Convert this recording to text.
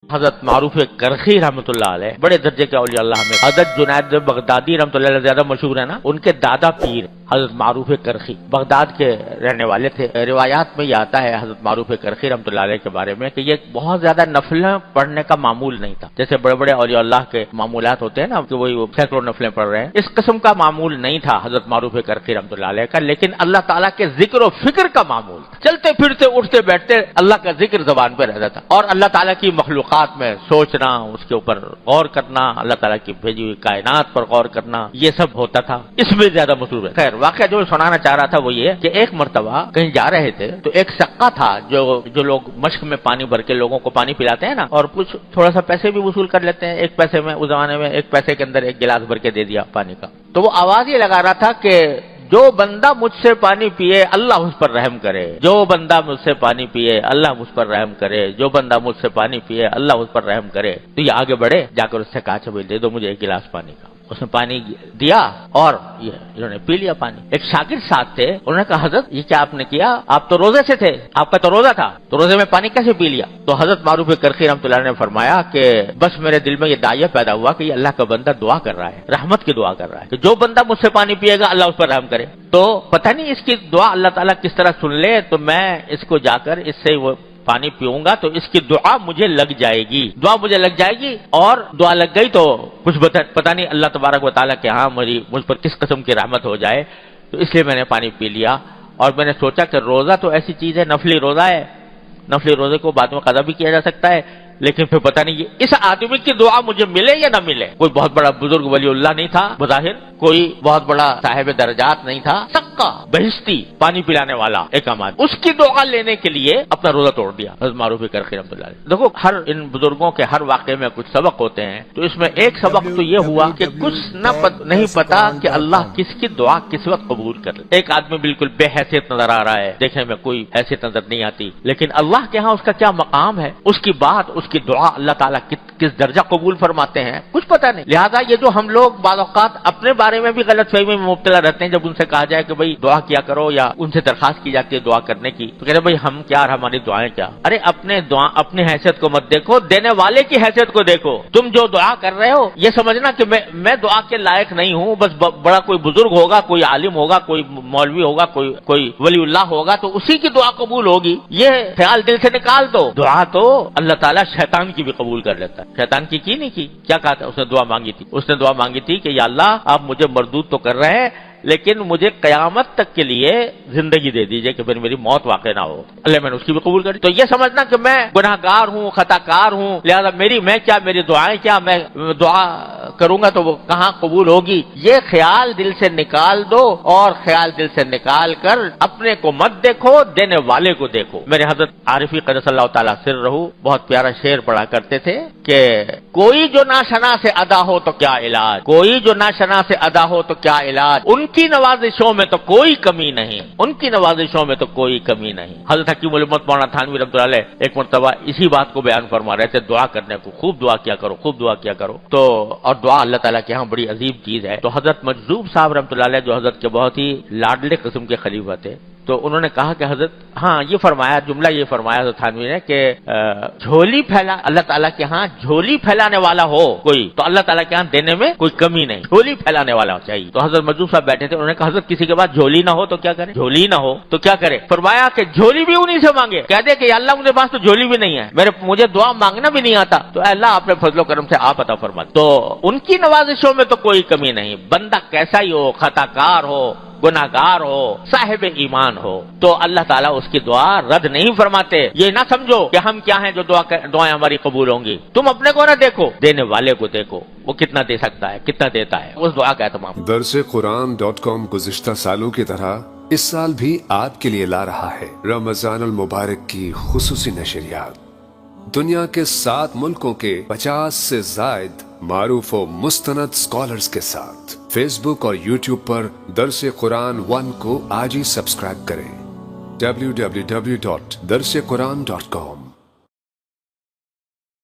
حضرت معروف کرخی رحمتullah علیہ بڑے درجے کے اولیاء اللہ میں، حضرت جنید بغدادی رحمتullah علیہ زیادہ مشہور ہے نا، ان کے دادا پیر حضرت معروف کرخی بغداد کے رہنے والے تھے۔ روایات میں یہ آتا ہے حضرت معروف کرخی رحمتullah علیہ کے بارے میں کہ یہ بہت زیادہ نفلیں پڑھنے کا معمول نہیں تھا، جیسے بڑے بڑے اولیاء اللہ کے معمولات ہوتے ہیں نا کہ وہی سینکڑوں نفلیں پڑھ رہے ہیں، اس قسم کا معمول نہیں تھا حضرت معروف کرخی رحمتullah علیہ کا، لیکن اللہ تعالیٰ کے ذکر و فکر کا معمول تھا۔ چلتے پھرتے اٹھتے بیٹھتے اللہ کا ذکر زبان پہ رہتا تھا، اور اللہ تعالیٰ کی مخلوقات میں سوچنا، اس کے اوپر غور کرنا، اللہ تعالیٰ کی بھیجی ہوئی کائنات پر غور کرنا، یہ سب ہوتا تھا، اس میں زیادہ مصروف ہے۔ خیر، واقعہ جو سنانا چاہ رہا تھا وہ یہ کہ ایک مرتبہ کہیں جا رہے تھے تو ایک سقا تھا جو لوگ مشک میں پانی بھر کے لوگوں کو پانی پلاتے ہیں نا، اور کچھ تھوڑا سا پیسے بھی وصول کر لیتے ہیں، ایک پیسے میں، اس زمانے میں ایک پیسے کے اندر ایک گلاس بھر کے دے دیا پانی کا، تو وہ آواز یہ لگا رہا تھا کہ جو بندہ مجھ سے پانی پیے اللہ اس پر رحم کرے، جو بندہ مجھ سے پانی پیے اللہ مجھ پر رحم کرے، جو بندہ مجھ سے پانی پیے اللہ اس پر رحم کرے۔ تو یہ آگے بڑھے، جا کر اس سے کہا چھ بھائی دے دو مجھے ایک گلاس پانی کا۔ اس نے پانی دیا اور انہوں نے پی لیا پانی۔ ایک شاگرد ساتھ تھے، انہوں نے کہا حضرت یہ کیا آپ نے کیا؟ آپ تو روزے سے تھے، آپ کا تو روزہ تھا، تو روزے میں پانی کیسے پی لیا؟ تو حضرت معروف کرخی رحمتullah علیہ نے فرمایا کہ بس میرے دل میں یہ داعیہ پیدا ہوا کہ یہ اللہ کا بندہ دعا کر رہا ہے، رحمت کی دعا کر رہا ہے کہ جو بندہ مجھ سے پانی پیے گا اللہ اس پر رحم کرے۔ تو پتہ نہیں اس کی دعا اللہ تعالیٰ کس طرح سن لے، تو میں اس کو جا کر اس سے وہ پانی پیوں گا تو اس کی دعا مجھے لگ جائے گی، دعا مجھے لگ جائے گی، اور دعا لگ گئی تو کچھ پتہ نہیں اللہ تبارک و تعالیٰ کے ہاں مجھ پر کس قسم کی رحمت ہو جائے۔ تو اس لیے میں نے پانی پی لیا، اور میں نے سوچا کہ روزہ تو ایسی چیز ہے، نفلی روزہ ہے، نفلی روزے کو بعد میں قضا بھی کیا جا سکتا ہے، لیکن پھر پتہ نہیں اس آدمی کی دعا مجھے ملے یا نہ ملے۔ کوئی بہت بڑا بزرگ ولی اللہ نہیں تھا بظاہر، کوئی بہت بڑا صاحب درجات نہیں تھا، سقا بہشتی پانی پلانے والا ایک آدمی، اس کی دعا لینے کے لیے اپنا روزہ توڑ دیا حضرت معروف کرخی رحمتullah علیہ۔ دیکھو ہر ان بزرگوں کے ہر واقعے میں کچھ سبق ہوتے ہیں، تو اس میں ایک سبق تو یہ ہوا کہ کچھ نہیں پتا کہ اللہ کس کی دعا کس وقت قبول کر لے۔ ایک آدمی بالکل بے حیثیت نظر آ رہا ہے، دیکھنے میں کوئی حیثیت نظر نہیں آتی، لیکن اللہ کے ہاں اس کا کیا مقام ہے، اس کی بات، اس کی دعا اللہ تعالیٰ کس درجہ قبول فرماتے ہیں، کچھ پتہ نہیں۔ لہذا یہ جو ہم لوگ بعض اوقات اپنے بارے میں بھی غلط فہمی میں مبتلا رہتے ہیں، جب ان سے کہا جائے کہ بھئی دعا کیا کرو، یا ان سے درخواست کی جاتی ہے دعا کرنے کی، تو کہتے ہیں بھئی ہم کیا اور ہماری دعائیں کیا۔ ارے اپنے حیثیت کو مت دیکھو، دینے والے کی حیثیت کو دیکھو۔ تم جو دعا کر رہے ہو یہ سمجھنا کہ میں دعا کے لائق نہیں ہوں، بس بڑا کوئی بزرگ ہوگا، کوئی عالم ہوگا، کوئی مولوی ہوگا، کوئی ولی اللہ ہوگا تو اسی کی دعا قبول ہوگی، یہ خیال دل سے نکال دو۔ دعا تو اللہ تعالیٰ شیطان کی بھی قبول کر لیتا ہے۔ شیطان کی نہیں کی، کیا کہا تھا؟ اس نے دعا مانگی تھی، اس نے دعا مانگی تھی کہ یا اللہ آپ مجھے مردود تو کر رہے ہیں، لیکن مجھے قیامت تک کے لیے زندگی دے دیجئے کہ پھر میری موت واقع نہ ہو۔ اللہ میں نے اس کی بھی قبول کری۔ تو یہ سمجھنا کہ میں گناہ گار ہوں، خطا کار ہوں، لہذا میری دعائیں کیا، میں دعا کروں گا تو وہ کہاں قبول ہوگی، یہ خیال دل سے نکال دو، اور خیال دل سے نکال کر اپنے کو مت دیکھو، دینے والے کو دیکھو۔ میرے حضرت عارفی قدس اللہ تعالیٰ سر رہو بہت پیارا شعر پڑھا کرتے تھے کہ کوئی جو ناشنا سے ادا ہو تو کیا علاج، کوئی جو ناشنا سے ادا ہو تو کیا علاج، ان کی نوازشوں میں تو کوئی کمی نہیں، ان کی نوازشوں میں تو کوئی کمی نہیں۔ حضرت حکیم الامت مولانا تھانوی رحمتullah علیہ ایک مرتبہ اسی بات کو بیان فرما رہے تھے، دعا کرنے کو، خوب دعا کیا کرو، خوب دعا کیا کرو، تو اور دعا اللہ تعالیٰ کے ہاں بڑی عظیم چیز ہے۔ تو حضرت مجذوب صاحب رحمتullah علیہ جو حضرت کے بہت ہی لاڈلے قسم کے خلیفہ تھے، تو انہوں نے کہا کہ حضرت ہاں یہ فرمایا، جملہ یہ فرمایا حضرت تھانوی نے کہ جھولی پھیلا، اللہ تعالیٰ کے ہاں جھولی پھیلانے والا ہو کوئی تو اللہ تعالیٰ کے ہاں دینے میں کوئی کمی نہیں، جھولی پھیلانے والا چاہیے۔ تو حضرت مجذوب صاحب بیٹھے تھے، انہوں نے کہا حضرت کسی کے پاس جھولی نہ ہو تو کیا کرے، جھولی نہ ہو تو کیا کرے؟ فرمایا کہ جھولی بھی انہی سے مانگے، کہہ دے کہ یا اللہ مجھے پاس تو جھولی بھی نہیں ہے، مجھے دعا مانگنا بھی نہیں آتا، تو اے اللہ آپ نے فضل و کرم سے آپ عطا فرما۔ تو ان کی نوازشوں میں تو کوئی کمی نہیں، بندہ کیسا ہی ہو، خطا کار ہو، گناہگار ہو، صاحب ایمان ہو، تو اللہ تعالیٰ اس کی دعا رد نہیں فرماتے۔ یہ نہ سمجھو کہ ہم کیا ہیں جو دعائیں ہماری قبول ہوں گی، تم اپنے کو نہ دیکھو، دینے والے کو دیکھو، وہ کتنا دے سکتا ہے، کتنا دیتا ہے، اس دعا کا اہتمام۔ درسقرآن.com گزشتہ سالوں کی طرح اس سال بھی آپ کے لیے لا رہا ہے رمضان المبارک کی خصوصی نشریات۔ دنیا کے 7 ملکوں کے 50 سے زائد معروف و مستند اسکالرز کے ساتھ فیس بک اور یوٹیوب پر درس قرآن 1 کو آج ہی سبسکرائب کریں۔ www.darsequran.com